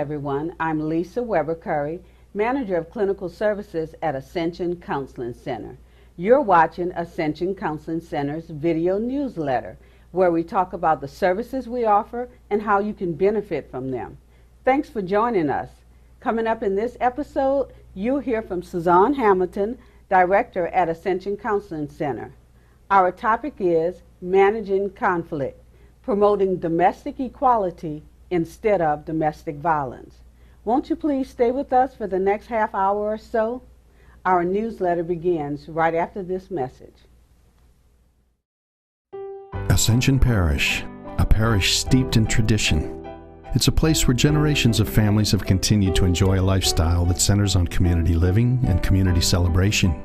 everyone. I'm Lisa Weber Curry, Manager of Clinical Services at Ascension Counseling Center. You're watching Ascension Counseling Center's video newsletter, where we talk about the services we offer and how you can benefit from them. Thanks for joining us. Coming up in this episode, you'll hear from Suzanne Hamilton, Director at Ascension Counseling Center. Our topic is Managing Conflict, Promoting Domestic Equality instead of domestic violence. Won't you please stay with us for the next half hour or so? Our newsletter begins right after this message. Ascension Parish, a parish steeped in tradition. It's a place where generations of families have continued to enjoy a lifestyle that centers on community living and community celebration.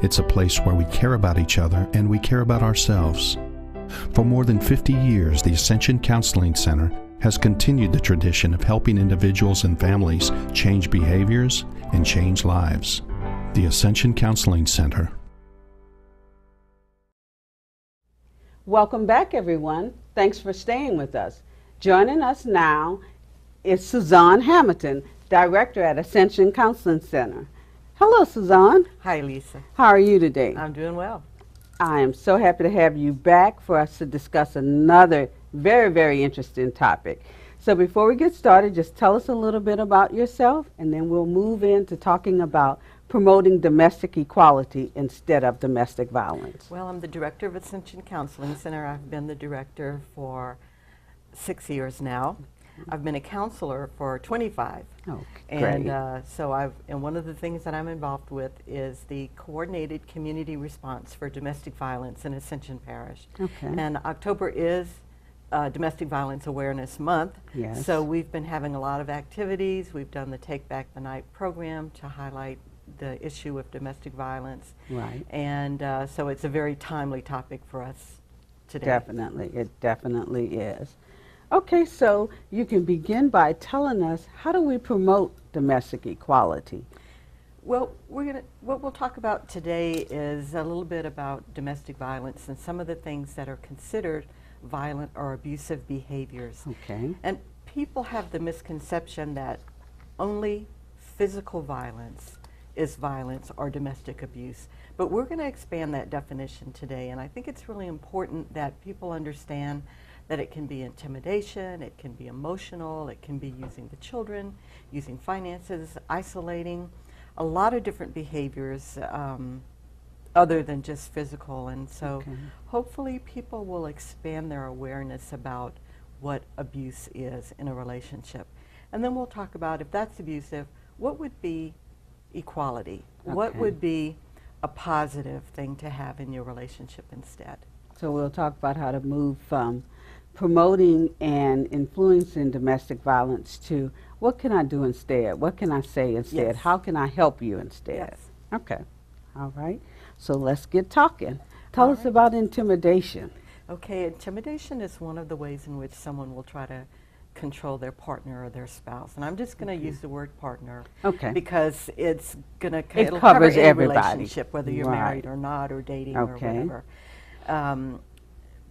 It's a place where we care about each other and we care about ourselves. For more than 50 years, the Ascension Counseling Center has continued the tradition of helping individuals and families change behaviors and change lives. The Ascension Counseling Center. Welcome back, everyone. Thanks for staying with us. Joining us now is Suzanne Hamilton, Director at Ascension Counseling Center. Hello, Suzanne. Hi, Lisa. How are you today? I'm doing well. I am so happy to have you back for us to discuss another very, very interesting topic. So before we get started, just tell us a little bit about yourself, and then we'll move into talking about promoting domestic equality instead of domestic violence. Well, I'm the director of Ascension Counseling Center. I've been the director for 6 years now. I've been a counselor for 25. Oh, and great. and one of the things that I'm involved with is the coordinated community response for domestic violence in Ascension Parish. Okay. And October is Domestic Violence Awareness Month. Yes. So we've been having a lot of activities. We've done the Take Back the Night program to highlight the issue of domestic violence. Right. And so it's a very timely topic for us today. Definitely. It definitely is. Okay, so you can begin by telling us, how do we promote domestic equality? Well, what we'll talk about today is a little bit about domestic violence and some of the things that are considered violent or abusive behaviors. Okay. And people have the misconception that only physical violence is violence or domestic abuse. But we're going to expand that definition today, and I think it's really important that people understand that it can be intimidation, it can be emotional, it can be using the children, using finances, isolating, a lot of different behaviors other than just physical. And so hopefully people will expand their awareness about what abuse is in a relationship. And then we'll talk about, if that's abusive, what would be equality? What would be a positive thing to have in your relationship instead? So we'll talk about how to move from promoting and influencing domestic violence to what can I do instead? What can I say instead? Yes. How can I help you instead? Yes. Okay. All right. So let's get talking. Tell us about intimidation. Okay, intimidation is one of the ways in which someone will try to control their partner or their spouse. And I'm just going to use the word partner because it's going to It covers any everybody. relationship, whether you're married or not, or dating or whatever.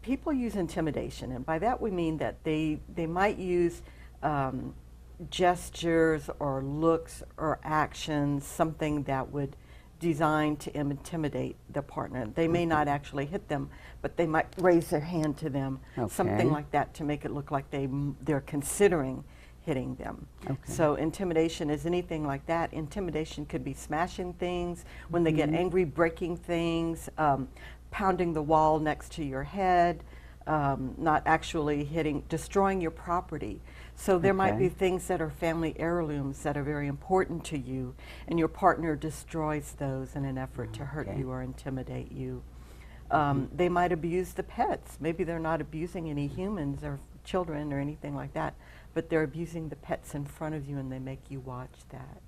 People use intimidation, and by that we mean that they might use gestures or looks or actions, something that would designed to intimidate the partner. They may not actually hit them, but they might raise their hand to them, something like that, to make it look like they're considering hitting them. So intimidation is anything like that. Intimidation could be smashing things, when they get angry, breaking things, pounding the wall next to your head, not actually hitting, destroying your property. So there might be things that are family heirlooms that are very important to you, and your partner destroys those in an effort to hurt you or intimidate you. They might abuse the pets. Maybe they're not abusing any humans or children or anything like that, but they're abusing the pets in front of you, and they make you watch that.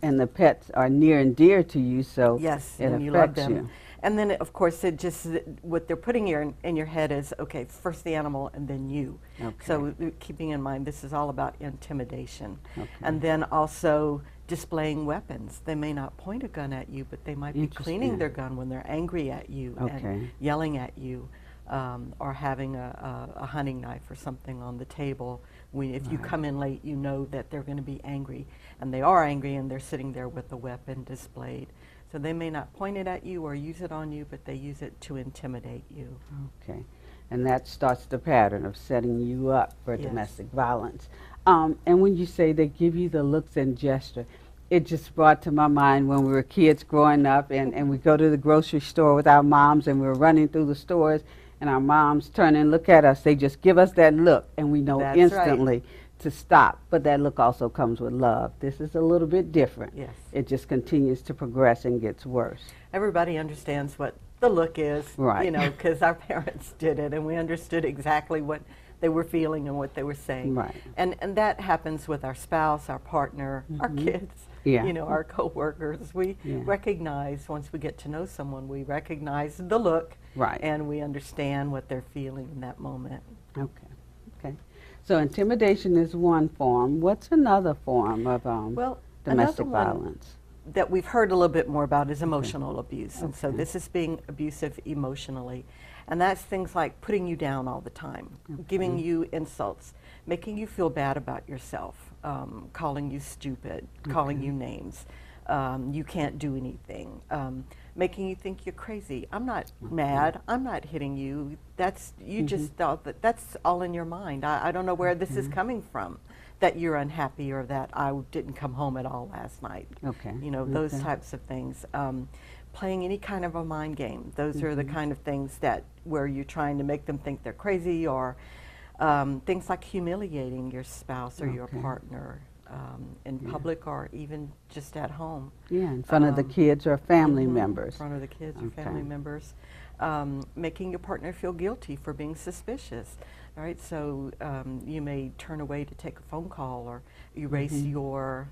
And the pets are near and dear to you, so yes, it and you love affects them. you. And then, of course, it just, what they're putting in your head is, okay, first the animal and then you. So keeping in mind, this is all about intimidation. And then also displaying weapons. They may not point a gun at you, but they might be cleaning their gun when they're angry at you and yelling at you. or having a hunting knife or something on the table. If you come in late, you know that they're going to be angry, and they are angry, and they're sitting there with a weapon displayed. So they may not point it at you or use it on you, but they use it to intimidate you. Okay. And that starts the pattern of setting you up for Yes. domestic violence. And when you say they give you the looks and gesture, it just brought to my mind when we were kids growing up, and we go to the grocery store with our moms, and we're running through the stores, and our moms turn and look at us. They just give us that look, and we know That's instantly to stop. But that look also comes with love. This is a little bit different. Yes. It just continues to progress and gets worse. Everybody understands what the look is, Right. you know, because our parents did it, and we understood exactly what they were feeling and what they were saying. Right. And that happens with our spouse, our partner, our kids, Yeah. you know, our coworkers. We recognize, once we get to know someone, we recognize the look, Right. and we understand what they're feeling in that moment. Okay. Okay. So intimidation is one form. What's another form of Well, domestic another one violence? that we've heard a little bit more about is emotional abuse. And so Okay. this is being abusive emotionally. And that's things like putting you down all the time, giving you insults, making you feel bad about yourself, calling you stupid, calling you names. You can't do anything, making you think you're crazy. I'm not mad. I'm not hitting you. You just thought that's all in your mind. I don't know where this is coming from, that you're unhappy or that I didn't come home at all last night. Okay. You know, those types of things. Playing any kind of a mind game. Those are the kind of things that where you're trying to make them think they're crazy, or things like humiliating your spouse or your partner in public or even just at home. Yeah, in front of the kids or family members. In front of the kids or Okay. family members. Making your partner feel guilty for being suspicious. All right, so you may turn away to take a phone call or erase your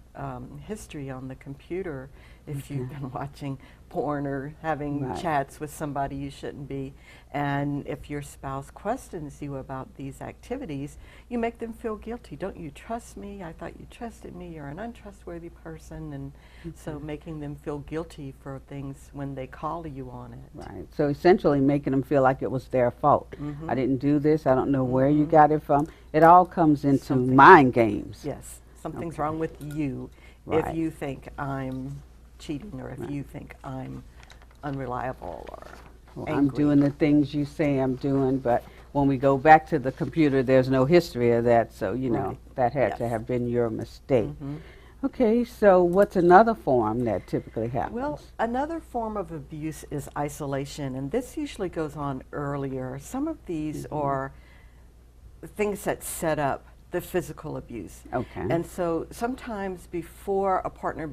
history on the computer if you've been watching porn or having chats with somebody you shouldn't be. And if your spouse questions you about these activities, you make them feel guilty. Don't you trust me? I thought you trusted me. You're an untrustworthy person. And so making them feel guilty for things when they call you on it. Right. So essentially making them feel like it was their fault. I didn't do this. I don't know where you got it from. It all comes into mind games. Yes. Something's wrong with you if you think I'm cheating, or if you think I'm unreliable or Well, angry. I'm doing the things you say I'm doing, but when we go back to the computer, there's no history of that. So, you know, that had to have been your mistake. Okay, so what's another form that typically happens? Well, another form of abuse is isolation, and this usually goes on earlier. Some of these are things that set up the physical abuse. Okay. And so sometimes before a partner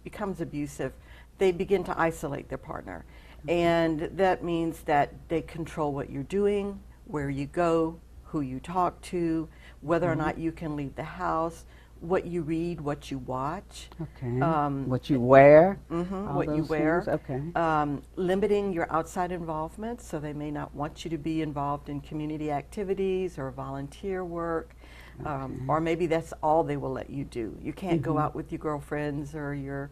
becomes abusive, they begin to isolate their partner. And that means that they control what you're doing, where you go, who you talk to, whether or not you can leave the house, what you read, what you watch. Okay. What you wear. What you wear. Okay. Limiting your outside involvement, so they may not want you to be involved in community activities or volunteer work, or maybe that's all they will let you do. You can't go out with your girlfriends or your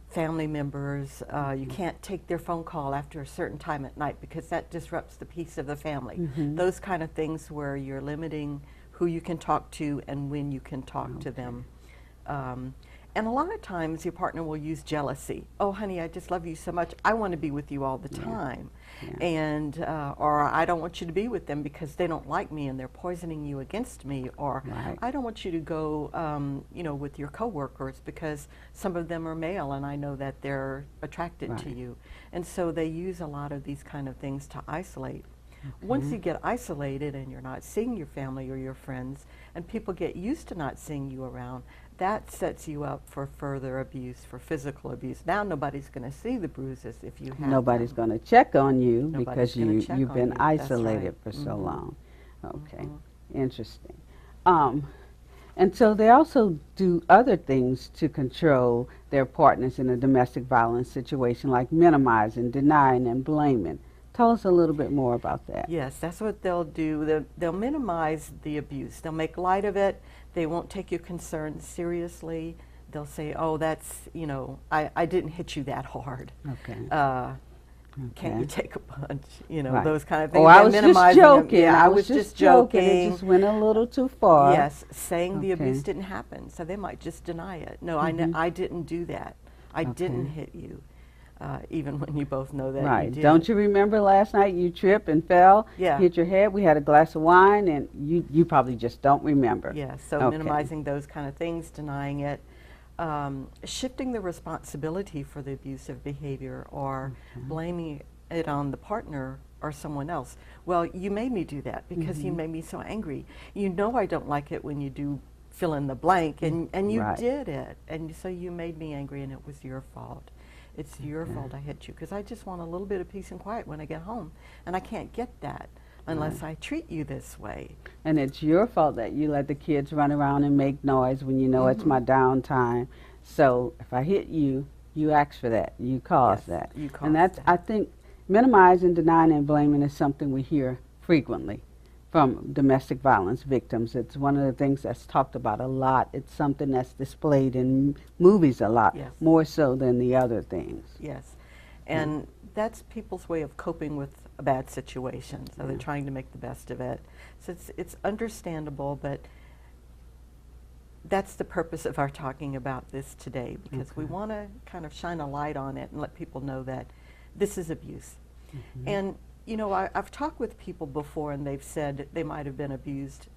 family members. You can't take their phone call after a certain time at night because that disrupts the peace of the family. Those kind of things where you're limiting who you can talk to and when you can talk to them. And a lot of times your partner will use jealousy. Oh, honey, I just love you so much. I want to be with you all the time. And, or I don't want you to be with them because they don't like me and they're poisoning you against me. Or I don't want you to go, you know, with your coworkers because some of them are male and I know that they're attracted to you. And so they use a lot of these kind of things to isolate. Once you get isolated and you're not seeing your family or your friends, and people get used to not seeing you around, that sets you up for further abuse, for physical abuse. Now nobody's going to see the bruises if you have Nobody's going to check on you Nobody's because gonna check you've on been you. That's isolated right. for so long. Okay, interesting. And so they also do other things to control their partners in a domestic violence situation, like minimizing, denying, and blaming. Tell us a little bit more about that. Yes, that's what they'll do. They'll minimize the abuse. They'll make light of it. They won't take your concerns seriously. They'll say, oh, that's, you know, I didn't hit you that hard. Okay. can't you take a punch? You know, Right. those kind of things. Oh, I And was just minimizing them. joking. Yeah, I was just joking. It just went a little too far. Yes, saying the Okay. abuse didn't happen, so they might just deny it. No, I didn't do that. I didn't hit you, even when you both know that Right. you did. Don't you remember last night you tripped and fell, Yeah. hit your head? We had a glass of wine, and you probably just don't remember. Yeah, so Okay. minimizing those kind of things, denying it, shifting the responsibility for the abusive behavior, or blaming it on the partner or someone else. Well, you made me do that because you made me so angry. You know I don't like it when you do fill in the blank, and you Right. did it, and so you made me angry, and it was your fault. It's your fault I hit you, because I just want a little bit of peace and quiet when I get home, and I can't get that unless I treat you this way. And it's your fault that you let the kids run around and make noise when you know it's my downtime. So if I hit you, you ask for that. You cause Yes, that. you caused And that's, that. I think, minimizing, denying, and blaming is something we hear frequently from domestic violence victims. It's one of the things that's talked about a lot. It's something that's displayed in movies a lot, Yes. more so than the other things. Yes, and that's people's way of coping with a bad situation, so they're trying to make the best of it. So it's understandable, but that's the purpose of our talking about this today, because we want to kind of shine a light on it and let people know that this is abuse. And you know, I've talked with people before, and they've said they might have been abused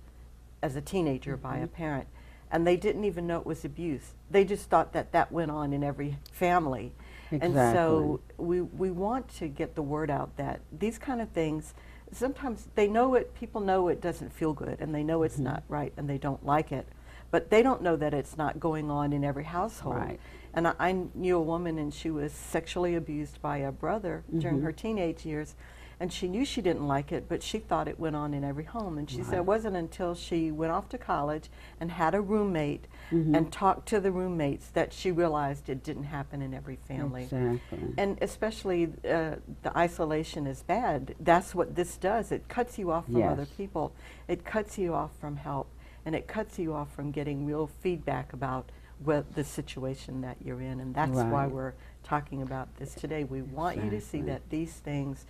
as a teenager by a parent, and they didn't even know it was abuse. They just thought that that went on in every family. And so we want to get the word out that these kind of things, sometimes they know it, people know it doesn't feel good, and they know it's not right, and they don't like it, but they don't know that it's not going on in every household. Right. And I knew a woman, and she was sexually abused by a brother during her teenage years, and she knew she didn't like it, but she thought it went on in every home. And she said it wasn't until she went off to college and had a roommate and talked to the roommates that she realized it didn't happen in every family. Exactly. And especially the isolation is bad. That's what this does. It cuts you off from other people. It cuts you off from help, and it cuts you off from getting real feedback about the situation that you're in. And that's why we're talking about this today. We want you to see that these things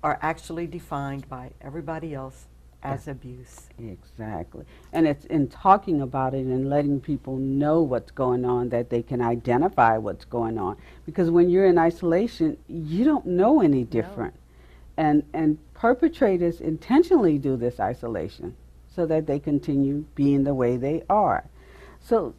are actually defined by everybody else as abuse. Exactly. And it's in talking about it and letting people know what's going on that they can identify what's going on. Because when you're in isolation, you don't know any different. And perpetrators intentionally do this isolation so that they continue being the way they are. So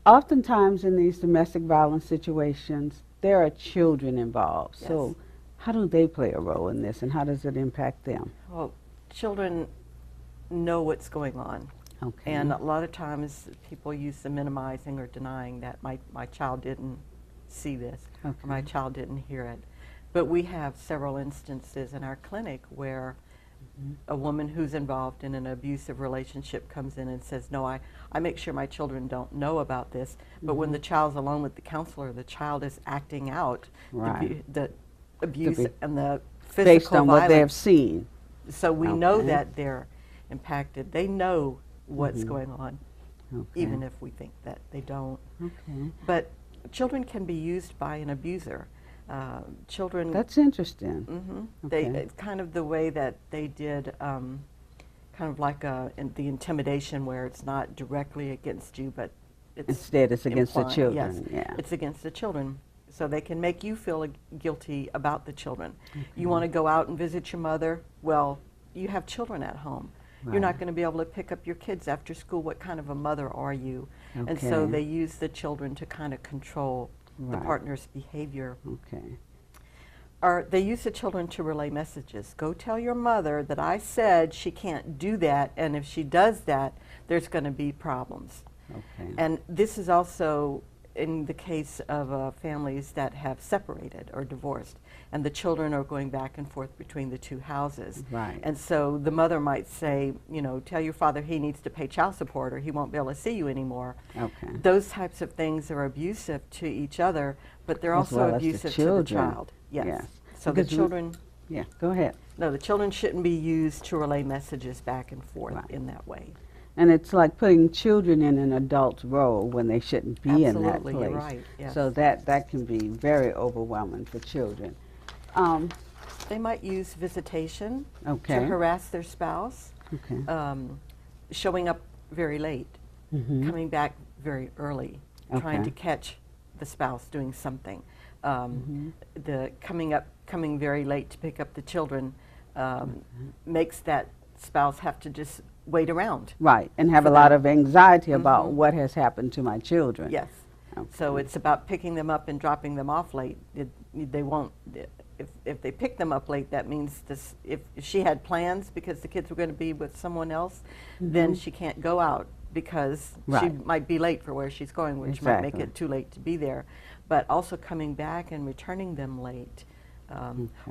oftentimes in these domestic violence situations, there are children involved. Yes. So how do they play a role in this, and how does it impact them? Well, children know what's going on. Okay. And a lot of times people use the minimizing or denying that my child didn't see this, or my child didn't hear it. But we have several instances in our clinic where a woman who's involved in an abusive relationship comes in and says, no, I make sure my children don't know about this. But when the child's alone with the counselor, the child is acting out the abuse and the physical based on violence. what they have seen. So we know that they're impacted. They know what's going on, even if we think that they don't. Okay. But children can be used by an abuser. Children. That's interesting. It's kind of the way that they did, kind of like the intimidation, where it's not directly against you, but Instead, it's against the implying- children. Yes, Yeah. it's against the children. So they can make you feel guilty about the children. You want to go out and visit your mother? Well, you have children at home. You're not going to be able to pick up your kids after school. What kind of a mother are you? And so they use the children to kind of control the partner's behavior. Okay. Or they use the children to relay messages. Go tell your mother that I said she can't do that, and if she does that, there's going to be problems. Okay. And this is also in the case of families that have separated or divorced, and the children are going back and forth between the two houses. Right. And so the mother might say, you know, tell your father he needs to pay child support or he won't be able to see you anymore. Okay. Those types of things are abusive to each other, but they're As also well as the abusive to the children. child. Yes. Yes. So the Because children, Yeah, go ahead. no, the children shouldn't be used to relay messages back and forth in that way. And it's like putting children in an adult's role when they shouldn't be in that Absolutely, place. you're right, yes. So that can be very overwhelming for children. They might use visitation Okay. to harass their spouse, Okay. showing up very late, coming back very early, trying Okay. to catch the spouse doing something. The coming very late to pick up the children makes that spouse have to just wait around. Right, and have for a lot them. of anxiety about what has happened to my children. Yes. So it's about picking them up and dropping them off late. They won't. If they pick them up late, that means this. If she had plans because the kids were going to be with someone else, then she can't go out because she Right. might be late for where she's going, which might make Exactly. it too late to be there. But also coming back and returning them late.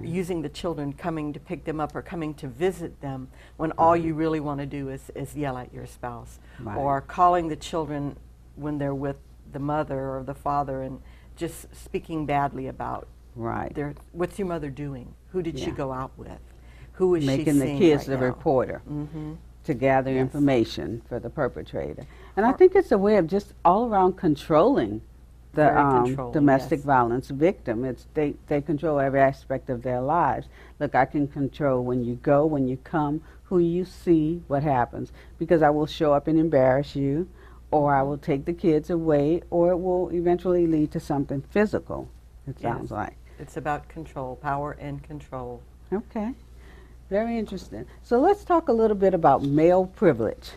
Using the children coming to pick them up or coming to visit them when all you really want to do is yell at your spouse. Right. Or calling the children when they're with the mother or the father and just speaking badly about Right. what's your mother doing? Who did she Yeah. go out with? Who is she Making the seeing kids right the now? reporter Mm-hmm. to gather Yes. information for the perpetrator. And I think it's a way of just all around controlling the Very controlling, domestic yes. violence victim. It's they control every aspect of their lives. Look, I can control when you go, when you come, who you see, what happens, because I will show up and embarrass you, or I will take the kids away, or it will eventually lead to something physical, it sounds Yes. like. It's about control, power and control. Okay, very interesting. So let's talk a little bit about male privilege,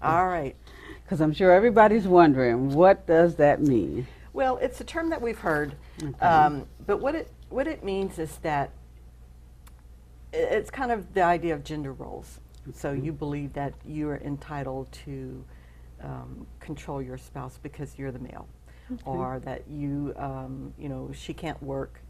All right. because I'm sure everybody's wondering, what does that mean? Well, it's a term that we've heard, but what it means is that it's kind of the idea of gender roles. So you believe that you are entitled to control your spouse because you're the male, or that you know, she can't work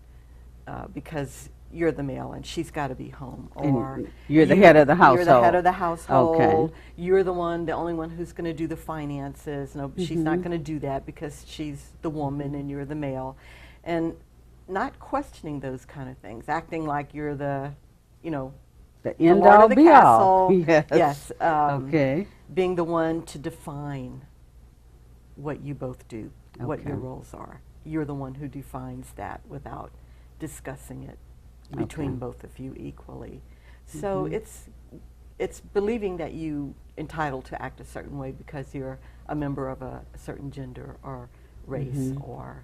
because you're the male and she's got to be home, or And you're the head of the You're the head household. of the household. Okay. You're the only one who's going to do the finances. No, she's not going to do that because she's the woman and you're the male, and not questioning those kind of things, acting like you're the, you know, The the end lord all of the be all. castle. Yes. Yes. Okay. Being the one to define what you both do, what your Okay. roles are. You're the one who defines that without discussing it between Okay. both of you equally. So it's believing that you entitled to act a certain way because you're a member of a certain gender or race or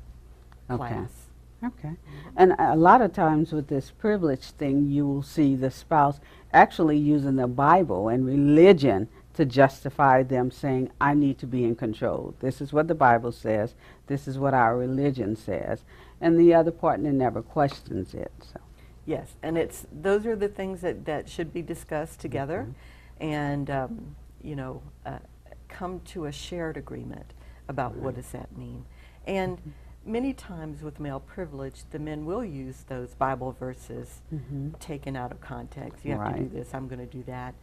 Okay. class. Okay. And a lot of times with this privilege thing, you will see the spouse actually using the Bible and religion to justify them saying, I need to be in control. This is what the Bible says. This is what our religion says. And the other partner never questions it. So. Yes, and those are the things that should be discussed together, and you know, come to a shared agreement about what does that mean. And many times with male privilege, the men will use those Bible verses taken out of context. You have to do Right. this, I'm going to do that.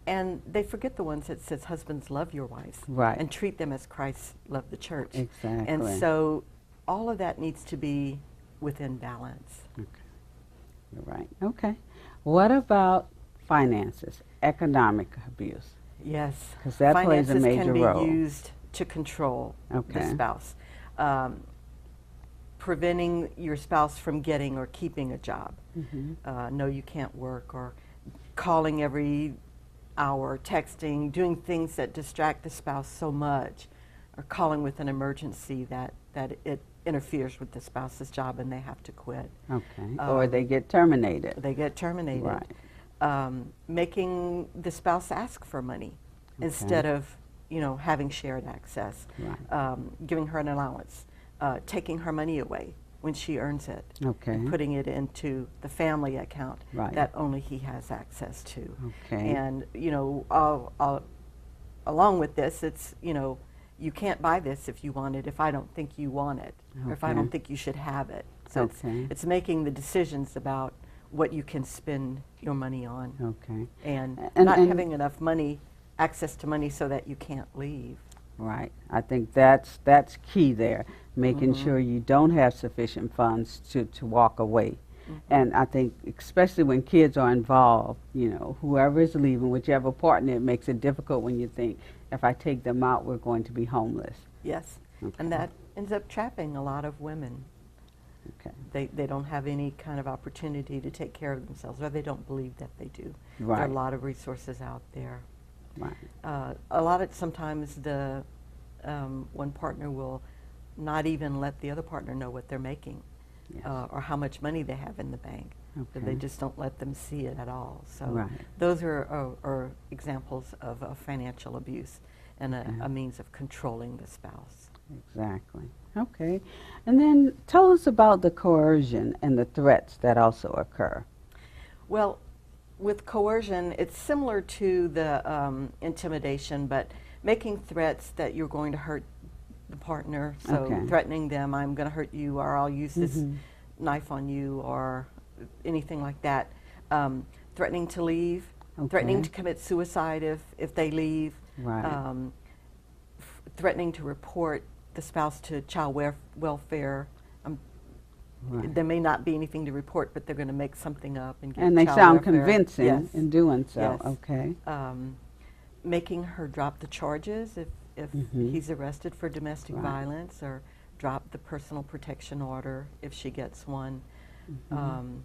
And they forget the ones that says, husbands, love your wives. Right. And treat them as Christ loved the church. Exactly. And so all of that needs to be within balance. Okay. You're right. Okay. What about finances, economic abuse? Yes. 'Cause that plays a Finances major can be role. used to control the Okay. spouse. Preventing your spouse from getting or keeping a job. No, you can't work, or calling every hour, texting, doing things that distract the spouse so much, or calling with an emergency that it interferes with the spouse's job and they have to quit. Okay. Or they get terminated. They get terminated. Right. Making the spouse ask for money instead of, you know, having shared access. Right. Giving her an allowance, taking her money away when she earns it, Okay. and putting it into the family account Right. that only he has access to. Okay. And, you know, along with this, it's, you know, you can't buy this if you want it if I don't think you want it, or if I Okay. don't think you should have it. So Okay. it's making the decisions about what you can spend your money on, Okay. and And- not and- having enough money, access to money, so that you can't leave. Right. I think that's key there, making sure you don't have sufficient funds to walk away. And I think especially when kids are involved, you know, whoever is leaving, whichever partner, it makes it difficult when you think, if I take them out, we're going to be homeless. Yes, Okay. and that ends up trapping a lot of women. Okay. They don't have any kind of opportunity to take care of themselves, or they don't believe that they do. Right. There are a lot of resources out there. Right. A lot of sometimes the one partner will not even let the other partner know what they're making, Yes. or how much money they have in the bank. So they Okay. just don't let them see it at all. So Right. those are examples of financial abuse and Okay. a means of controlling the spouse. Exactly. Okay. And then tell us about the coercion and the threats that also occur. Well, with coercion, it's similar to the intimidation, but making threats that you're going to hurt the partner. So Okay. threatening them, I'm going to hurt you, or I'll use this Mhm. knife on you, or anything like that. Threatening to leave, Okay. threatening to commit suicide if they leave, Right. threatening to report the spouse to child welfare. Right. There may not be anything to report, but they're going to make something up and get And they child sound welfare. convincing Yes. in doing so. Yes. Okay. Making her drop the charges if Mhm. he's arrested for domestic Right. violence, or drop the personal protection order if she gets one. Mhm.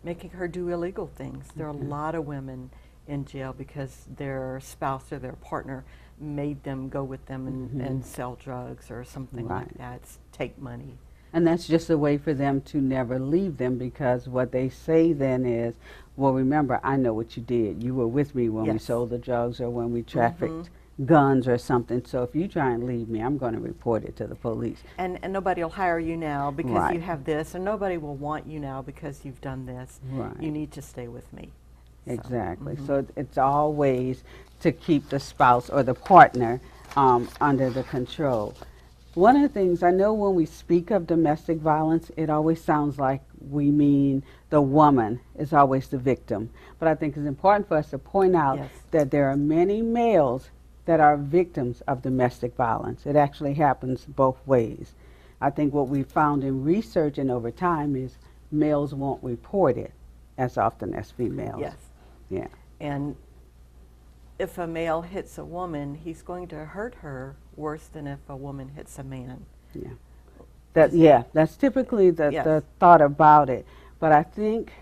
Making her do illegal things. There are a Okay. lot of women in jail because their spouse or their partner made them go with them and Mhm. sell drugs or something like Right. that, take money. And that's just a way for them to never leave them, because what they say then is, well, remember, I know what you did. You were with me when we Yes. sold the drugs or when we trafficked guns or something. So if you try and leave me, I'm going to report it to the police. And nobody will hire you now because Right. you have this, and nobody will want you now because you've done this. Right. You need to stay with me. So, Exactly. mhm. So it's all ways to keep the spouse or the partner under the control. One of the things, I know when we speak of domestic violence, it always sounds like we mean the woman is always the victim. But I think it's important for us to point out Yes. that there are many males that are victims of domestic violence. It actually happens both ways. I think what we found in research and over time is males won't report it as often as females. Yes. Yeah. And if a male hits a woman, he's going to hurt her worse than if a woman hits a man. Yeah. That's typically the Yes. thought about it. But I think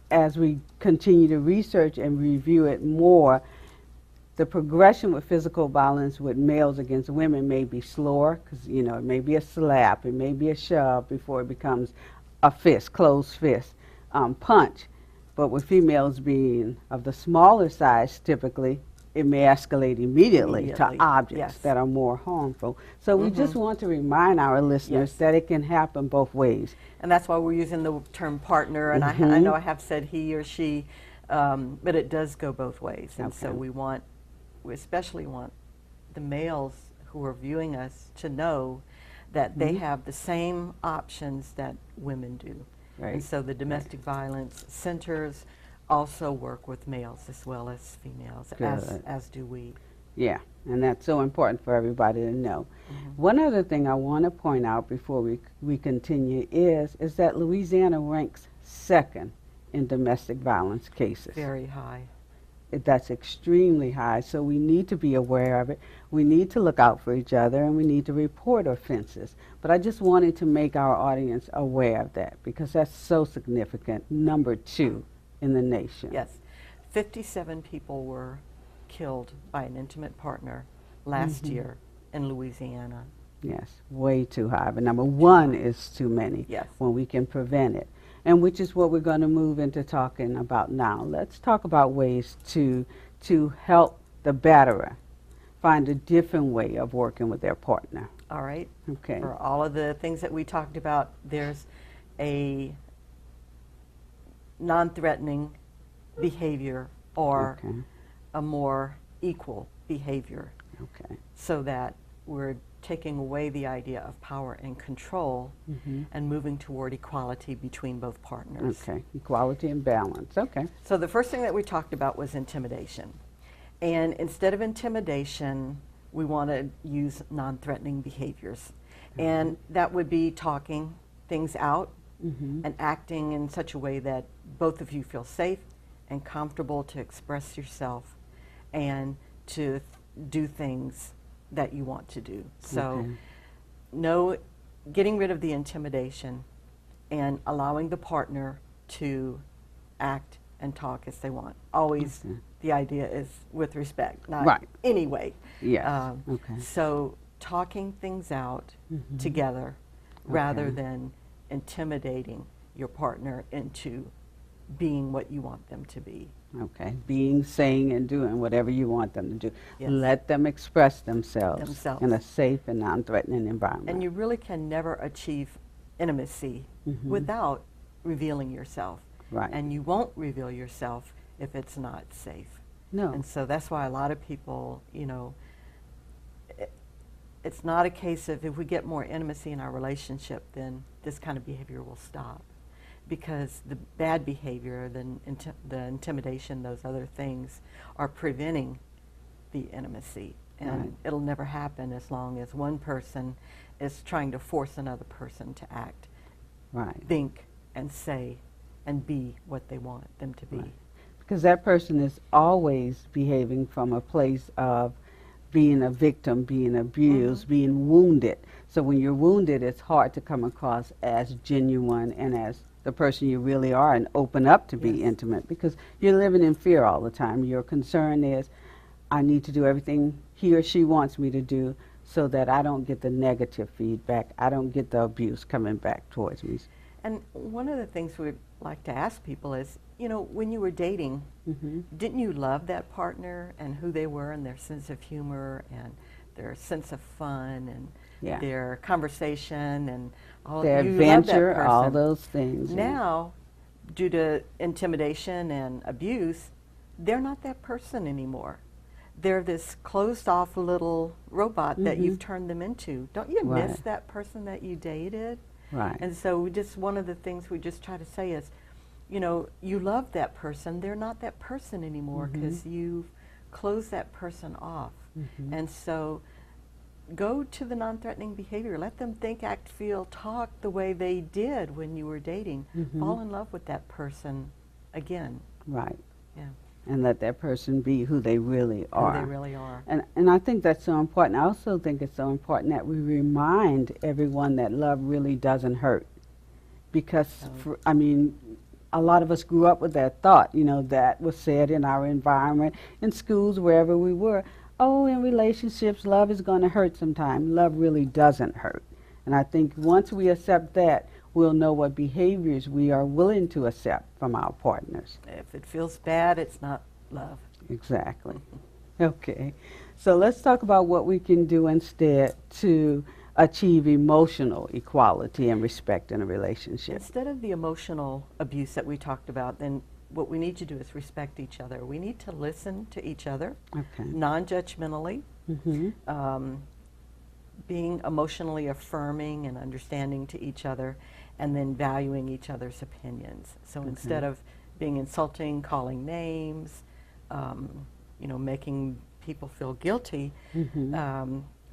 as we continue to research and review it more, the progression with physical violence with males against women may be slower, because it may be a slap, it may be a shove before it becomes a fist, closed fist, punch. But with females being of the smaller size, typically, it may escalate immediately to Immediately, objects yes. that are more harmful. So we just want to remind our listeners Yes. that it can happen both ways. And that's why we're using the term partner. And I know I have said he or she, but it does go both ways. And so Okay. we especially want the males who are viewing us to know that they have the same options that women do. Right. And so the domestic violence centers also work with males as well as females, Good. as do we. Yeah, and that's so important for everybody to know. One other thing I want to point out before we continue is that Louisiana ranks second in domestic violence cases. Very high. That's extremely high, so we need to be aware of it. We need to look out for each other, and we need to report offenses. But I just wanted to make our audience aware of that, because that's so significant. Number 2 in the nation. Yes. 57 people were killed by an intimate partner last year in Louisiana. Yes, way too high. But number 1 is too many. Yes. When we can prevent it. And which is what we're going to move into talking about now. Let's talk about ways to help the batterer find a different way of working with their partner. All right. Okay. For all of the things that we talked about, there's a non-threatening behavior or Okay. a more equal behavior, Okay. so that we're taking away the idea of power and control and moving toward equality between both partners. Okay. Equality and balance. Okay. So the first thing that we talked about was intimidation. And instead of intimidation, we want to use non-threatening behaviors. And that would be talking things out and acting in such a way that both of you feel safe and comfortable to express yourself and to do things that you want to do. So Okay. no, getting rid of the intimidation and allowing the partner to act and talk as they want. Always the idea is with respect, not anyway. Yes. So talking things out together rather than intimidating your partner into being what you want them to be. Okay. Being, saying, and doing whatever you want them to do. Yes. Let them express themselves in a safe and non-threatening environment. And you really can never achieve intimacy without revealing yourself. Right. And you won't reveal yourself if it's not safe. No. And so that's why a lot of people, you know, it's not a case of if we get more intimacy in our relationship, then this kind of behavior will stop. Because the bad behavior, the intimidation, those other things are preventing the intimacy. And it'll never happen as long as one person is trying to force another person to act, think, and say, and be what they want them to be. Because that person is always behaving from a place of being a victim, being abused, being wounded. So when you're wounded, it's hard to come across as genuine and as the person you really are and open up to be intimate, because you're living in fear all the time. Your concern is, I need to do everything he or she wants me to do so that I don't get the negative feedback, I don't get the abuse coming back towards me. And one of the things we'd like to ask people is, you know, when you were dating, didn't you love that partner and who they were and their sense of humor and their sense of fun and their conversation and all their you adventure, loved that person. all those things. Now, due to intimidation and abuse, they're not that person anymore. They're this closed-off little robot that you've turned them into. Don't you miss that person that you dated? Right. And so we just, one of the things we just try to say is, you know, you love that person. They're not that person anymore because you've closed that person off. And so go to the non-threatening behavior. Let them think, act, feel, talk the way they did when you were dating. Fall in love with that person again. Right. Yeah. And let that person be who they really are. Who they really are. And I think that's so important. I also think it's so important that we remind everyone that love really doesn't hurt. Because, I mean, a lot of us grew up with that thought, you know, that was said in our environment, in schools, wherever we were. Oh, in relationships, love is going to hurt sometime. Love really doesn't hurt. And I think once we accept that, we'll know what behaviors we are willing to accept from our partners. If it feels bad, it's not love. Exactly. Okay. So let's talk about what we can do instead to achieve emotional equality and respect in a relationship. Instead of the emotional abuse that we talked about, then what we need to do is respect each other. We need to listen to each other, non-judgmentally, being emotionally affirming and understanding to each other, and then valuing each other's opinions. So instead of being insulting, calling names, you know, making people feel guilty,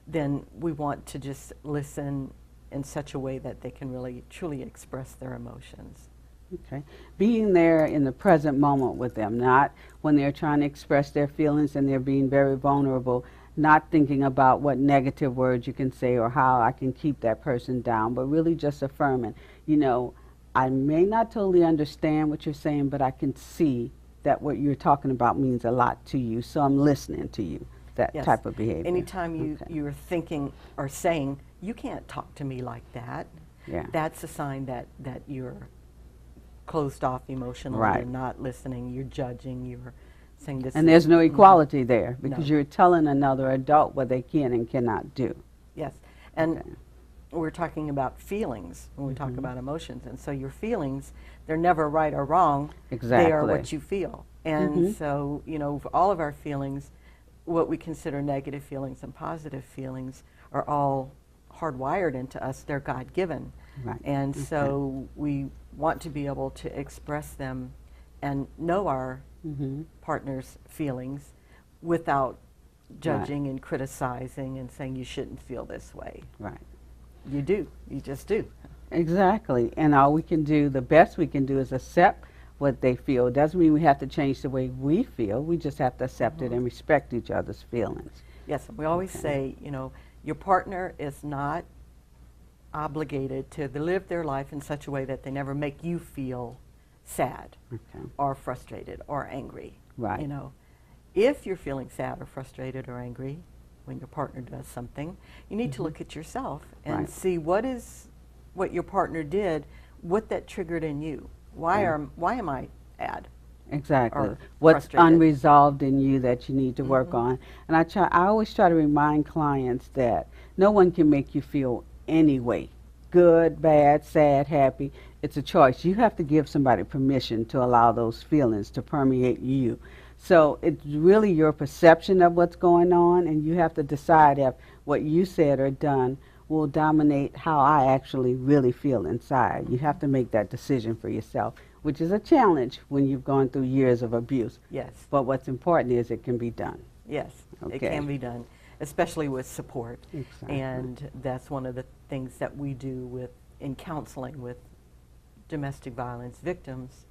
then we want to just listen in such a way that they can really, truly express their emotions. Okay. Being there in the present moment with them, not when they're trying to express their feelings and they're being very vulnerable, not thinking about what negative words you can say or how I can keep that person down, but really just affirming, you know, I may not totally understand what you're saying, but I can see that what you're talking about means a lot to you, so I'm listening to you, that type of behavior. Anytime you're thinking or saying, you can't talk to me like that, that's a sign that you're closed off emotionally, you're not listening, you're judging, you're saying this. And there's no equality there because you're telling another adult what they can and cannot do. Yes, and we're talking about feelings when we talk about emotions, and so your feelings, they're never right or wrong. They are what you feel. And so, you know, for all of our feelings, what we consider negative feelings and positive feelings are all hardwired into us. They're God-given. And so we want to be able to express them and know our partner's feelings without judging and criticizing and saying you shouldn't feel this way. You do. You just do. Exactly. And all we can do, the best we can do is accept what they feel. It doesn't mean we have to change the way we feel. We just have to accept it and respect each other's feelings. Yes. We always say, you know, your partner is not obligated to live their life in such a way that they never make you feel sad or frustrated or angry. Right. You know, if you're feeling sad or frustrated or angry when your partner does something, you need to look at yourself and see what your partner did, what that triggered in you. Why am I sad? Exactly. What's unresolved in you that you need to work on. And I always try to remind clients that no one can make you feel any way. Good, bad, sad, happy. It's a choice. You have to give somebody permission to allow those feelings to permeate you. So it's really your perception of what's going on, and you have to decide if what you said or done will dominate how I actually really feel inside. You have to make that decision for yourself, which is a challenge when you've gone through years of abuse. Yes. But what's important is it can be done. Yes, it can be done, especially with support. Exactly. And that's one of the things that we do in counseling with domestic violence victims,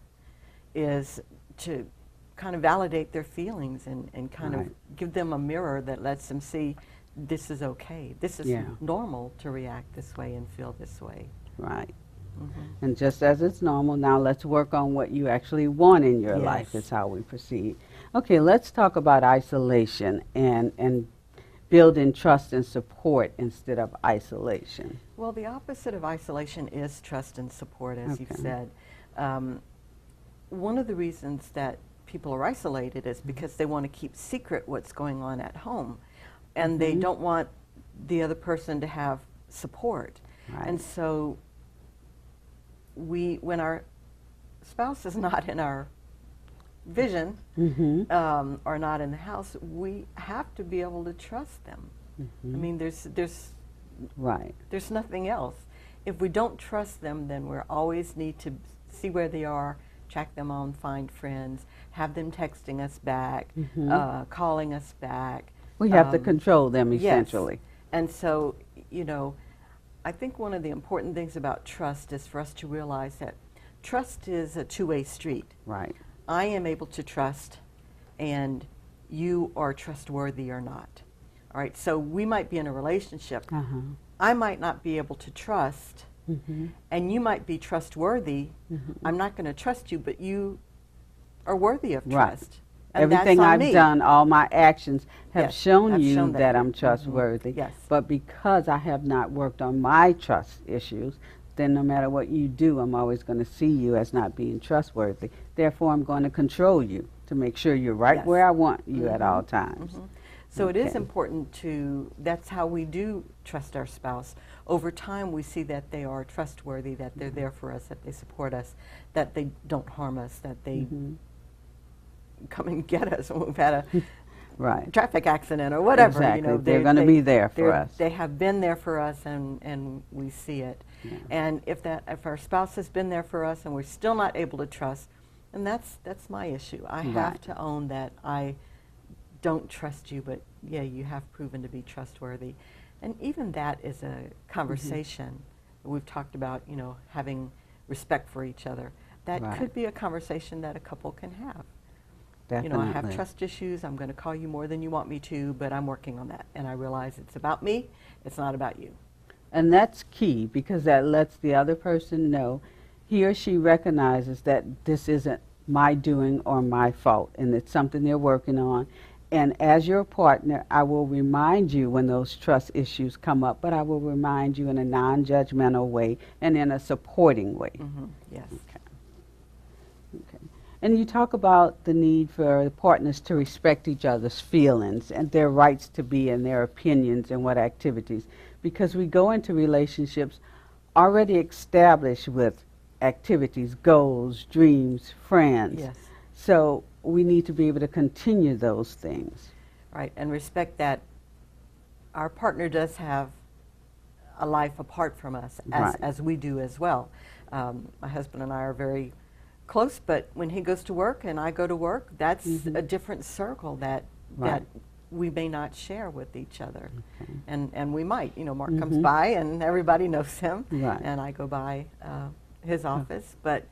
is to kind of validate their feelings and kind of give them a mirror that lets them see this is okay. This is normal to react this way and feel this way. Right. And just as it's normal, now let's work on what you actually want in your life is how we proceed. Okay, let's talk about isolation and building trust and support instead of isolation. Well, the opposite of isolation is trust and support, as you've said. One of the reasons that people are isolated is because they want to keep secret what's going on at home, and they don't want the other person to have support. And so when our spouse is not in our vision or not in the house, we have to be able to trust them. I mean, there's nothing else. If we don't trust them, then we always need to see where they are, track them on Find Friends, have them texting us back, calling us back. We have to control them, essentially. Yes. And so, you know, I think one of the important things about trust is for us to realize that trust is a two-way street. Right. I am able to trust, and you are trustworthy or not. All right, so we might be in a relationship. I might not be able to trust, and you might be trustworthy. I'm not going to trust you, but you are worthy of trust. And everything that's on I've me. done, all my actions have shown you shown that I'm trustworthy. Yes. But because I have not worked on my trust issues, then no matter what you do, I'm always going to see you as not being trustworthy. Therefore, I'm going to control you to make sure you're right where I want you at all times. So it is important that's how we do trust our spouse. Over time, we see that they are trustworthy, that they're there for us, that they support us, that they don't harm us, that they come and get us when we've had a traffic accident or whatever. Exactly. You know, they're going to be there for us. They have been there for us, and we see it. And if our spouse has been there for us and we're still not able to trust, then that's my issue. I have to own that I don't trust you, but you have proven to be trustworthy. And even that is a conversation. We've talked about, you know, having respect for each other. That could be a conversation that a couple can have. Definitely. You know, I have trust issues. I'm going to call you more than you want me to, but I'm working on that. And I realize it's about me. It's not about you. And that's key, because that lets the other person know he or she recognizes that this isn't my doing or my fault, and it's something they're working on. And as your partner, I will remind you when those trust issues come up, but I will remind you in a non-judgmental way and in a supporting way. Yes. Okay. And you talk about the need for the partners to respect each other's feelings and their rights to be and their opinions and what activities, because we go into relationships already established with activities, goals, dreams, friends. Yes. So we need to be able to continue those things. Right, and respect that our partner does have a life apart from us, as we do as well. My husband and I are very close, but when he goes to work and I go to work, that's a different circle that we may not share with each other. And we might, you know, Mark comes by and everybody knows him, and I go by his office, but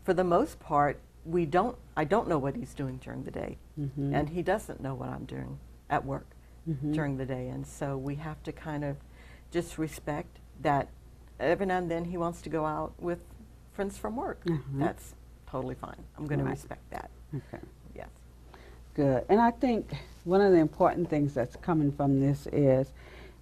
for the most part, I don't know what he's doing during the day, and he doesn't know what I'm doing at work during the day, and so we have to kind of just respect that every now and then he wants to go out with friends from work. That's totally fine. I'm going to respect that. Okay. Yes. Good. And I think one of the important things that's coming from this is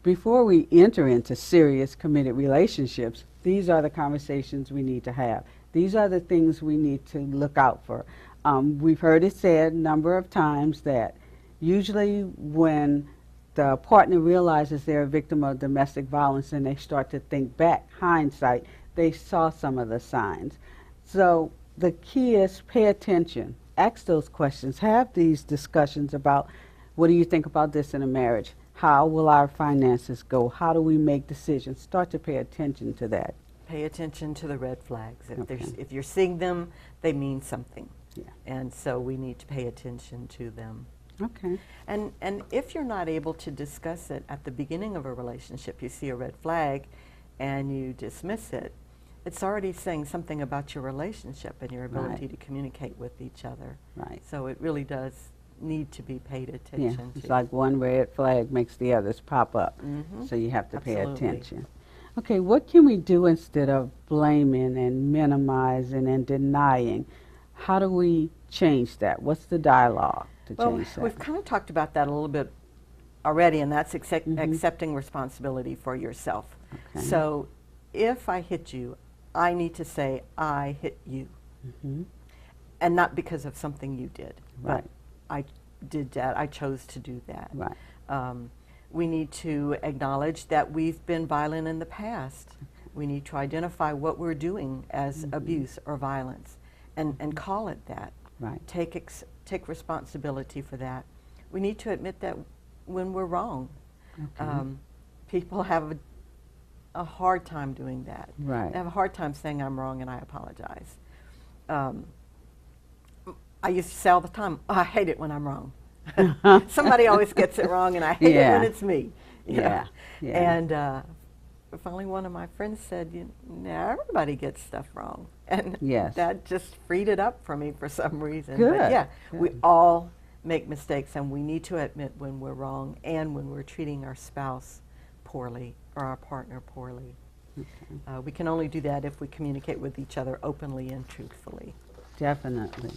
before we enter into serious committed relationships, these are the conversations we need to have. These are the things we need to look out for. We've heard it said a number of times that usually when the partner realizes they're a victim of domestic violence and they start to think back, hindsight, they saw some of the signs. So the key is pay attention. Ask those questions. Have these discussions about, what do you think about this in a marriage? How will our finances go? How do we make decisions? Start to pay attention to that. Pay attention to the red flags. Okay. If you're seeing them, they mean something. Yeah. And so we need to pay attention to them. Okay. And if you're not able to discuss it at the beginning of a relationship, you see a red flag and you dismiss it, it's already saying something about your relationship and your ability to communicate with each other. Right. So it really does need to be paid Yeah, attention to. it's like one red flag makes the others pop up. So you have to pay Absolutely. attention. Okay, what can we do instead of blaming and minimizing and denying? How do we change that? What's the dialogue to change that? We've kind of talked about that a little bit already, and that's accepting responsibility for yourself. Okay. So if I hit you, I need to say, I hit you. And not because of something you did. Right. But I did that. I chose to do that. Right. We need to acknowledge that we've been violent in the past. We need to identify what we're doing as abuse or violence and call it that. Right. Take responsibility for that. We need to admit that when we're wrong. Okay. People have a hard time doing that. Right. They have a hard time saying I'm wrong and I apologize. I used to say all the time, oh, I hate it when I'm wrong. Somebody always gets it wrong and I hate it when it's me. You know? And finally one of my friends said, everybody gets stuff wrong. And that just freed it up for me for some reason. Good. But yeah, Good. we all make mistakes and we need to admit when we're wrong and when we're treating our spouse poorly or our partner poorly. Okay. We can only do that if we communicate with each other openly and truthfully. Definitely.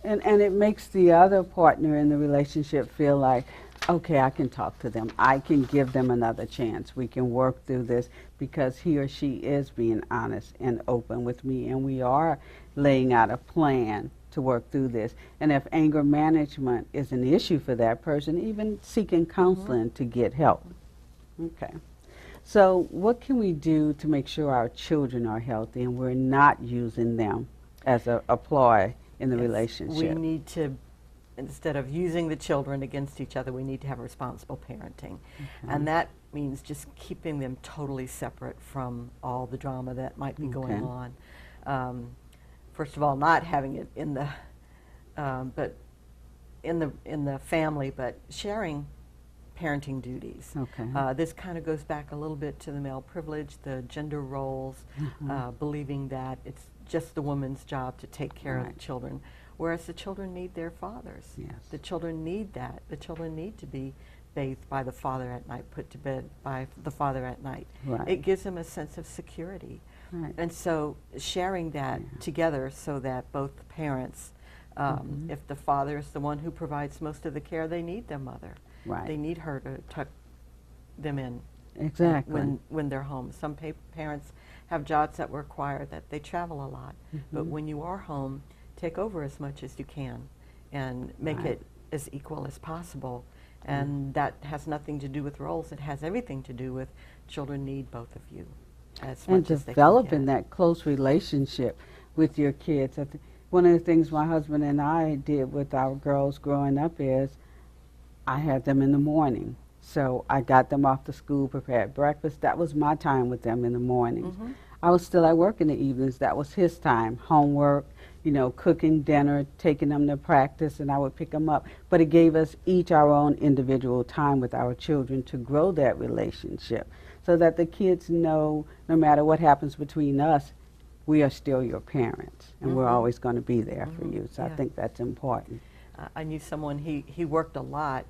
And it makes the other partner in the relationship feel like, okay, I can talk to them. I can give them another chance. We can work through this because he or she is being honest and open with me, and we are laying out a plan to work through this. And if anger management is an issue for that person, even seeking counseling to get help. Okay. So what can we do to make sure our children are healthy and we're not using them as a ploy in the relationship? We need to, instead of using the children against each other, we need to have responsible parenting. And that means just keeping them totally separate from all the drama that might be going on. First of all, not having it in the, but in the family, but sharing parenting duties. Okay. This kind of goes back a little bit to the male privilege, the gender roles, believing that it's just the woman's job to take care of the children, whereas the children need their fathers. Yes. The children need that. The children need to be bathed by the father at night, put to bed by the father at night. Right. It gives them a sense of security. Right. And so sharing that together so that both parents, if the father is the one who provides most of the care, they need their mother. Right. They need her to tuck them in. Exactly. When they're home. Some parents have jobs that require that they travel a lot. But when you are home, take over as much as you can and make it as equal as possible. And that has nothing to do with roles. It has everything to do with children need both of you as much as they can developing get. that close relationship with your kids. One of the things my husband and I did with our girls growing up is I had them in the morning. So I got them off to school, prepared breakfast. That was my time with them in the mornings. I was still at work in the evenings. That was his time. Homework, cooking dinner, taking them to practice, and I would pick them up. But it gave us each our own individual time with our children to grow that relationship so that the kids know no matter what happens between us, we are still your parents, and we're always going to be there for you. So I think that's important. I knew someone, he worked a lot,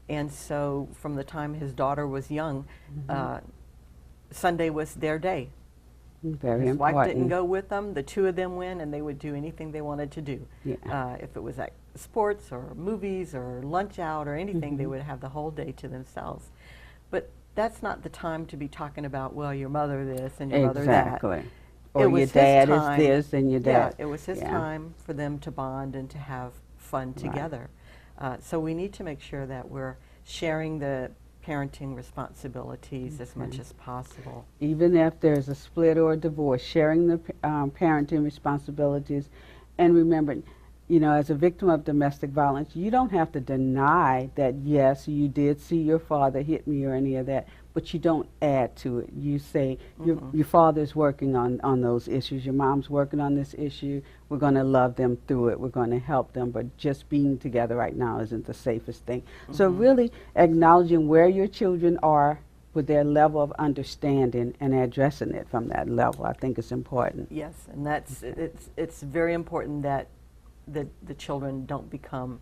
and so from the time his daughter was young, Sunday was their day. Very His important. wife didn't go with them. The two of them went, and they would do anything they wanted to do. Yeah. If it was like sports or movies or lunch out or anything, they Mhm. would have the whole day to themselves. But that's not the time to be talking about, well, your mother this and your mother that. Exactly. It Or was your his dad is time. this and your dad. Yeah, it was his Yeah. time for them to bond and to have fun Right. together. So we need to make sure that we're sharing the parenting responsibilities as much as possible. Even if there's a split or a divorce, sharing the parenting responsibilities. And remember, you know, as a victim of domestic violence, you don't have to deny that, yes, you did see your father hit me or any of that, but you don't add to it. You say, your father's working on those issues, your mom's working on this issue, we're going to love them through it, we're going to help them, but just being together right now isn't the safest thing. So really acknowledging where your children are with their level of understanding and addressing it from that level, I think is important. Yes, and that's it's very important that the children don't become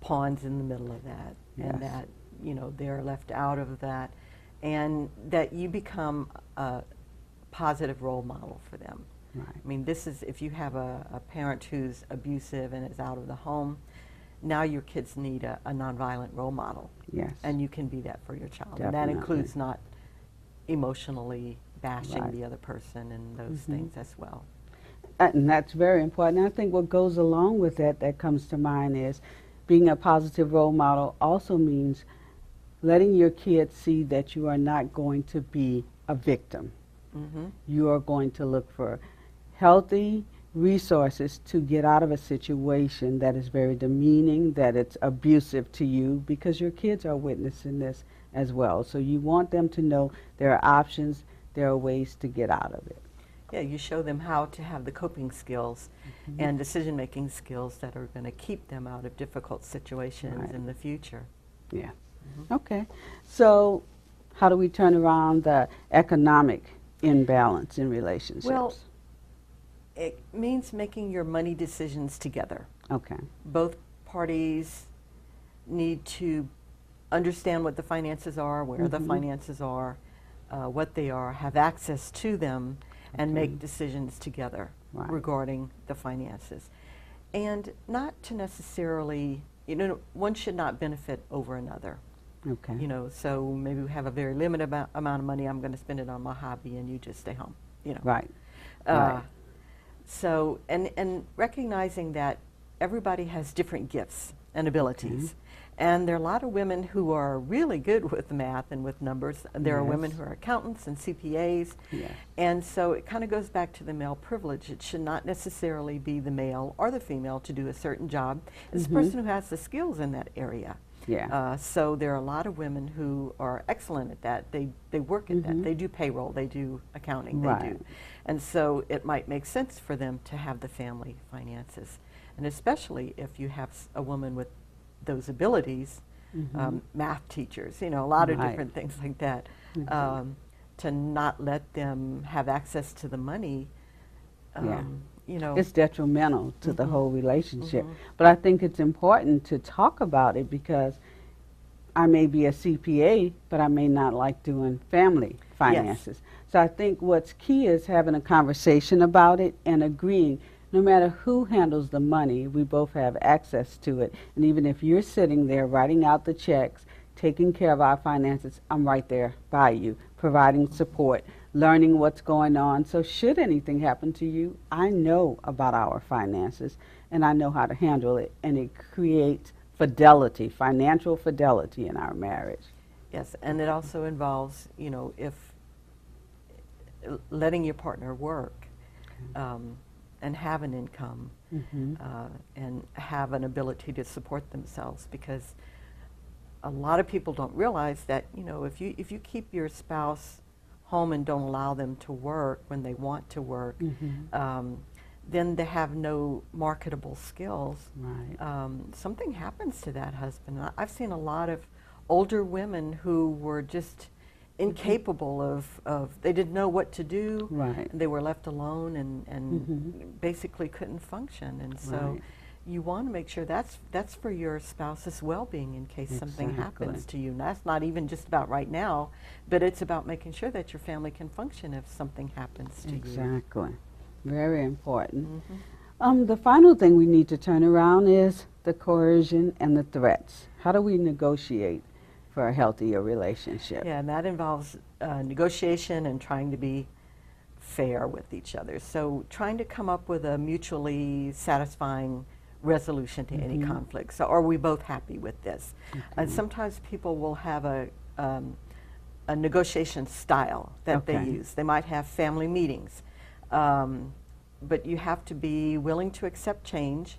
pawns in the middle of that, and Yes. that, you know, they're left out of that, and that you become a positive role model for them. Right. I mean, this is, if you have a parent who's abusive and is out of the home, now your kids need a nonviolent role model. Yes. And you can be that for your child. And that Definitely. includes not emotionally bashing Right. the other person and those things as well. And that's very important. I think what goes along with that comes to mind is being a positive role model also means letting your kids see that you are not going to be a victim. You are going to look for healthy resources to get out of a situation that is very demeaning, that it's abusive to you, because your kids are witnessing this as well. So you want them to know there are options, there are ways to get out of it. Yeah, you show them how to have the coping skills and decision-making skills that are going to keep them out of difficult situations Right. in the future. Yeah. Okay. So how do we turn around the economic imbalance in relationships? Well, it means making your money decisions together. okay. Both parties need to understand what the finances are, where the finances are, what they are, have access to them, and make decisions together Right. regarding the finances. And not to necessarily, you know, one should not benefit over another. Okay. You know, so maybe we have a very limited amount of money, I'm going to spend it on my hobby, and you just stay home, you know. Right. Uh, Right. So, and recognizing that everybody has different gifts and abilities. And there are a lot of women who are really good with math and with numbers. There are women Yes. who are accountants and CPAs. Yes. And so it kind of goes back to the male privilege. It should not necessarily be the male or the female to do a certain job. It's the person who has the skills in that area. Yeah. So there are a lot of women who are excellent at that. They work at that. They do payroll. They do accounting. They Right. do. And so it might make sense for them to have the family finances. And especially if you have a woman with those abilities, math teachers, you know, a lot of Right. different things like that, to not let them have access to the money, Yeah. you know. It's detrimental to the whole relationship. But I think it's important to talk about it because I may be a CPA, but I may not like doing family finances. So I think what's key is having a conversation about it and agreeing. No matter who handles the money, we both have access to it. And even if you're sitting there writing out the checks, taking care of our finances, I'm right there by you, providing support, learning what's going on. So should anything happen to you, I know about our finances and I know how to handle it. And it creates fidelity, financial fidelity in our marriage. Yes, and it also involves, you know, if letting your partner work and have an income and have an ability to support themselves, because a lot of people don't realize that, you know, if you keep your spouse home and don't allow them to work when they want to work, then they have no marketable skills. Right. Something happens to that husband. I've seen a lot of older women who were just incapable of they didn't know what to do. Right. And they were left alone and basically couldn't function. And so, Right. you want to make sure that's for your spouse's well-being in case something happens to you. And that's not even just about right now, but it's about making sure that your family can function if something happens to you. Exactly. Very important. The final thing we need to turn around is the coercion and the threats. How do we negotiate for a healthier relationship? Yeah, and that involves negotiation and trying to be fair with each other. So trying to come up with a mutually satisfying resolution to any conflict. So are we both happy with this? And sometimes people will have a negotiation style that they use. They might have family meetings. But you have to be willing to accept change,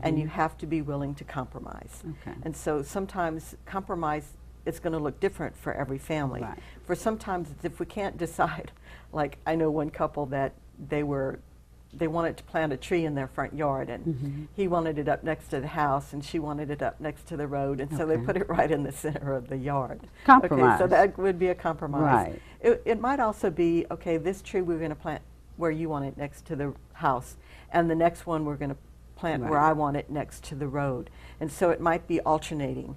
and you have to be willing to compromise. And so sometimes compromise is going to look different for every family. For sometimes if we can't decide, like I know one couple that they wanted to plant a tree in their front yard, and he wanted it up next to the house and she wanted it up next to the road, and so they put it right in the center of the yard. Compromise. So that would be a compromise. It might also be, okay, this tree we're going to plant where you want it next to the house, and the next one we're going to plant where I want it next to the road. And so it might be alternating.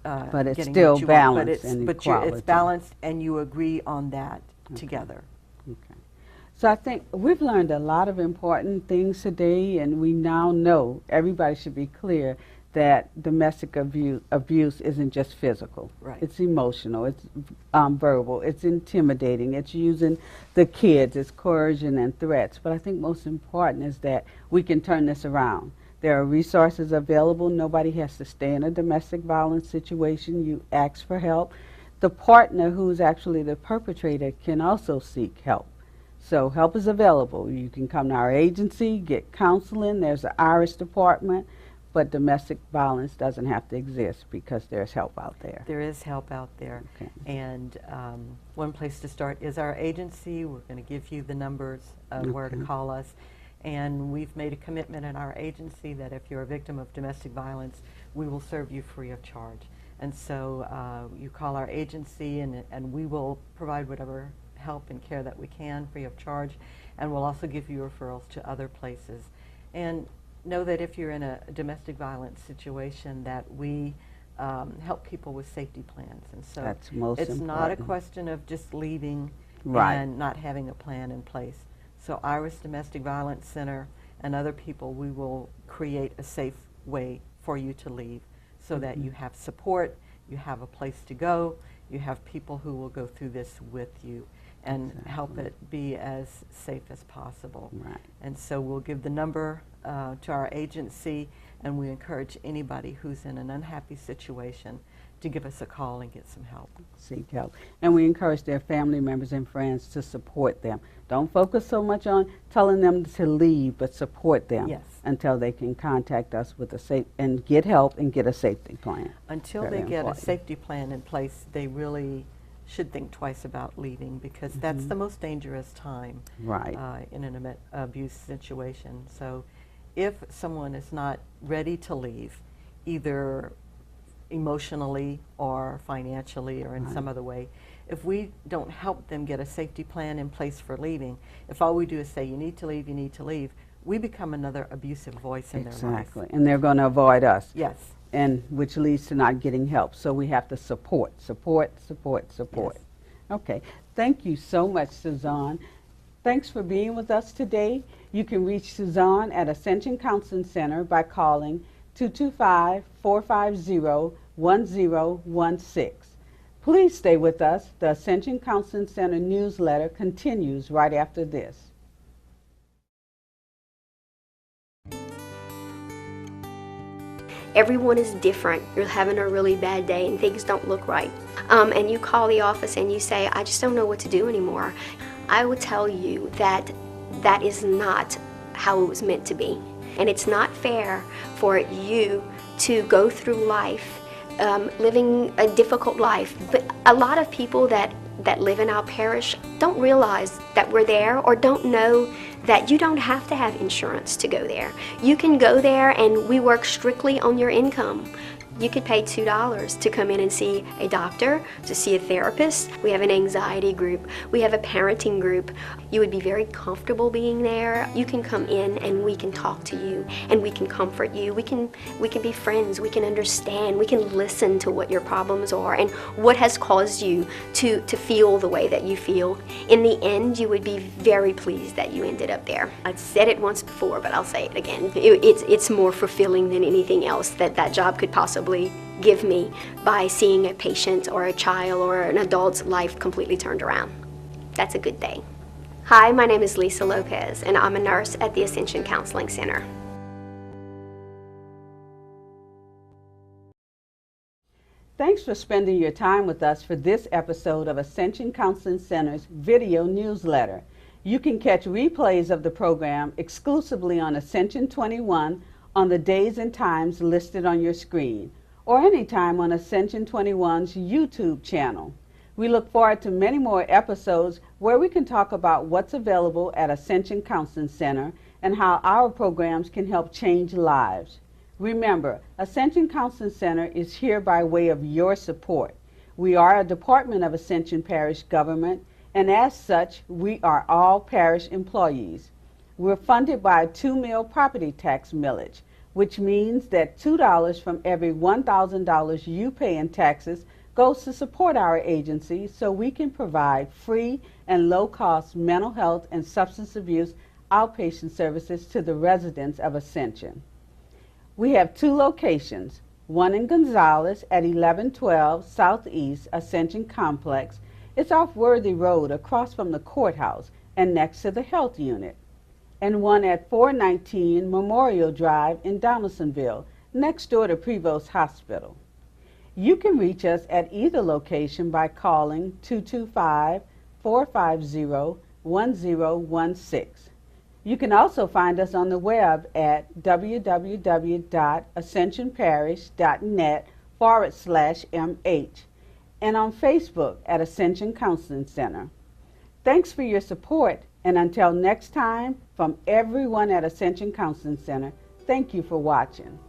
But it's still balanced and equality. It's balanced, and you agree on that together. So I think we've learned a lot of important things today, and we now know everybody should be clear that domestic abuse isn't just physical. It's emotional, it's verbal, it's intimidating, it's using the kids, it's coercion and threats. But I think most important is that we can turn this around. There are resources available. Nobody has to stay in a domestic violence situation. You ask for help. The partner who's actually the perpetrator can also seek help. So help is available. You can come to our agency, get counseling. There's an Irish department, but domestic violence doesn't have to exist because there's help out there. There is help out there. And one place to start is our agency. We're going to give you the numbers of where to call us. And we've made a commitment in our agency that if you're a victim of domestic violence, we will serve you free of charge. And so you call our agency, and we will provide whatever help and care that we can free of charge. And we'll also give you referrals to other places. And know that if you're in a domestic violence situation, that we help people with safety plans. And so that's most it's important. Not a question of just leaving and not having a plan in place. So Irish Domestic Violence Center and other people, we will create a safe way for you to leave so that you have support, you have a place to go, you have people who will go through this with you and help it be as safe as possible. And so we'll give the number to our agency, and we encourage anybody who's in an unhappy situation to give us a call and get some help. Seek help. And we encourage their family members and friends to support them. Don't focus so much on telling them to leave, but support them until they can contact us with a safe and get help and get a safety plan. Until they get a safety plan in place, they really should think twice about leaving, because that's the most dangerous time in an abuse situation. So if someone is not ready to leave, either emotionally or financially or in some other way, if we don't help them get a safety plan in place for leaving, if all we do is say, you need to leave, we become another abusive voice in their life. And they're going to avoid us. And which leads to not getting help. So we have to support. Okay. Thank you so much, Suzanne. Thanks for being with us today. You can reach Suzanne at Ascension Counseling Center by calling 225-450-1016. Please stay with us. The Ascension Counseling Center newsletter continues right after this. Everyone is different. You're having a really bad day and things don't look right. And you call the office and you say, I just don't know what to do anymore. I would tell you that that is not how it was meant to be. And it's not fair for you to go through life living a difficult life. But a lot of people that live in our parish don't realize that we're there, or don't know that you don't have to have insurance to go there. You can go there and we work strictly on your income. You could pay $2 to come in and see a doctor, to see a therapist. We have an anxiety group. We have a parenting group. You would be very comfortable being there. You can come in and we can talk to you and we can comfort you. We can be friends. We can understand. We can listen to what your problems are and what has caused you to feel the way that you feel. In the end, you would be very pleased that you ended up there. I've said it once before, but I'll say it again. It's more fulfilling than anything else that job could possibly give me by seeing a patient or a child or an adult's life completely turned around. That's a good day. Hi, my name is Lisa Lopez, and I'm a nurse at the Ascension Counseling Center. Thanks for spending your time with us for this episode of Ascension Counseling Center's video newsletter. You can catch replays of the program exclusively on Ascension 21 on the days and times listed on your screen, or anytime on Ascension 21's YouTube channel. We look forward to many more episodes where we can talk about what's available at Ascension Counseling Center and how our programs can help change lives. Remember, Ascension Counseling Center is here by way of your support. We are a department of Ascension Parish government, and as such, we are all parish employees. We're funded by a 2-mil property tax millage, which means that $2 from every $1,000 you pay in taxes goes to support our agency so we can provide free and low-cost mental health and substance abuse outpatient services to the residents of Ascension. We have 2 locations, one in Gonzales at 1112 Southeast Ascension Complex. It's off Worthy Road across from the courthouse and next to the health unit, and one at 419 Memorial Drive in Donaldsonville, next door to Prevost Hospital. You can reach us at either location by calling 225-450-1016. You can also find us on the web at www.ascensionparish.net/MH and on Facebook at Ascension Counseling Center. Thanks for your support, and until next time, from everyone at Ascension Counseling Center, thank you for watching.